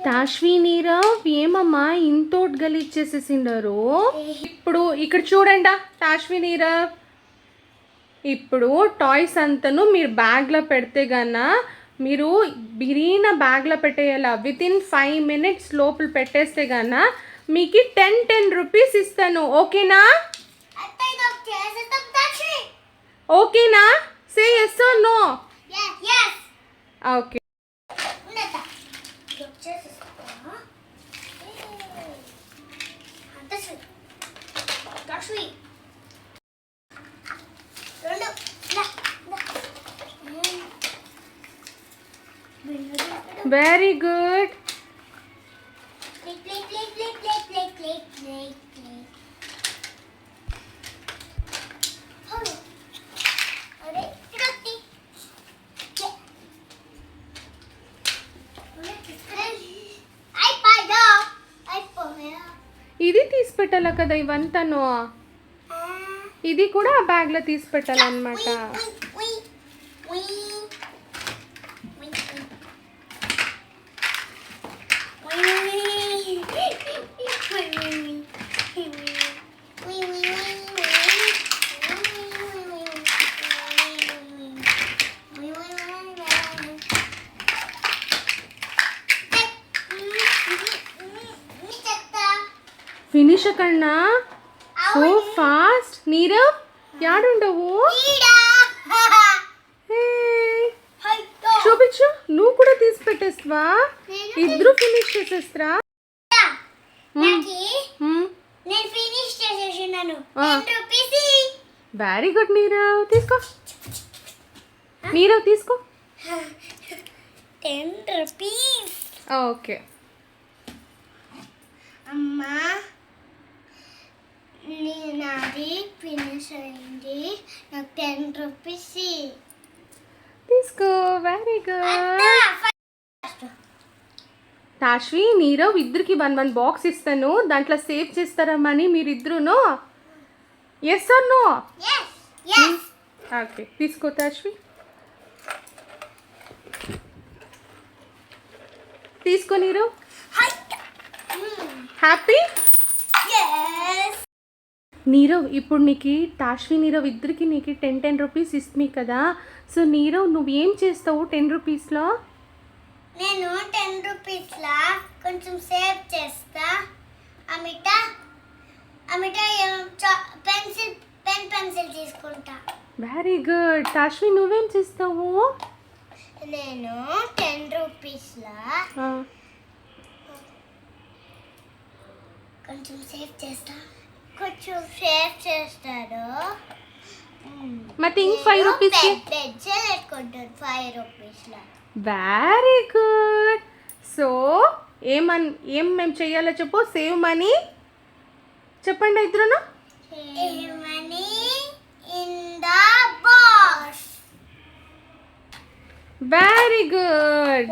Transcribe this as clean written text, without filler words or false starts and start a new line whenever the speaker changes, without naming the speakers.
తాశ్వి నీరవ్ ఏమమ్మా ఇంతోటి గలీచేసేసిండారు. ఇప్పుడు ఇక్కడ చూడండి తాశ్వి నీరవ్, ఇప్పుడు టాయ్స్ అంతను మీరు బ్యాగ్లో పెడితే గన్నా మీరు బిరీన బ్యాగ్లో పెట్టేయాల. వితిన్ 5 minutes లోపల పెట్టేస్తే గన్నా మీకు 10 రూపీస్ ఇస్తాను. ఓకేనా? ఓకేనా? Say yes or no. Okay. Very good. ఇది తీసి పెట్టాల కదా ఇవంతాను. ఇది కూడా ఆ బ్యాగ్లో తీసి పెట్టాలన్నమాట. ఫినిష్ కన్నా సో ఫాస్ట్. నీరవ్ యాడుండవు? చూపించు, నువ్వు కూడా తీసి పెట్టేస్తావా? ఇద్దరు ఫినిష్ చేసేస్తారా? Very good Nirav. తీసుకో నీరవ్, తీసుకో.
10 రూపీస్.
ఓకే
అమ్మా, నాది ఫినిష్ అయింది. నాకు 10 రూపీస్
తీసుకో. Very good. తాశ్వి నీరవ్ ఇద్దరికి 1 బాక్స్ ఇస్తాను. దాంట్లో సేవ్ చేస్తారా మనీ మీరిద్దరును? Yes or no? ఓకే తీసుకో తాశ్వి, తీసుకో నీరవ్. హ్యాపీ? నీరవ్ ఇప్పుడు నీకు తాశ్వి నీరవ్ ఇద్దరికి నీకు 10 రూపీస్ ఇస్తుంది కదా. సో నీరవ్ నువ్వేం చేస్తావు 10 రూపీస్లో?
నేను 10 రూపీస్లో కొంచెం సేవ్ చేస్తా. అమిట పెన్సిల్ తీసుకుంటా.
Very good. తాశ్వి నువ్వేం చేస్తావు?
నేను 10 రూపీస్లో కొంచెం సేవ్ చేస్తా. కొంచెం సేవ్ చేస్తాడు.
మరి 5 రూపీస్
పెట్టుకుంటాడు 5 రూపీస్లో.
Very good. సో ఏం మేము చెయ్యాలో చెప్పు. సేవ్ మనీ చెప్పండి ఇద్దరును.
Save money in the box.
Very good.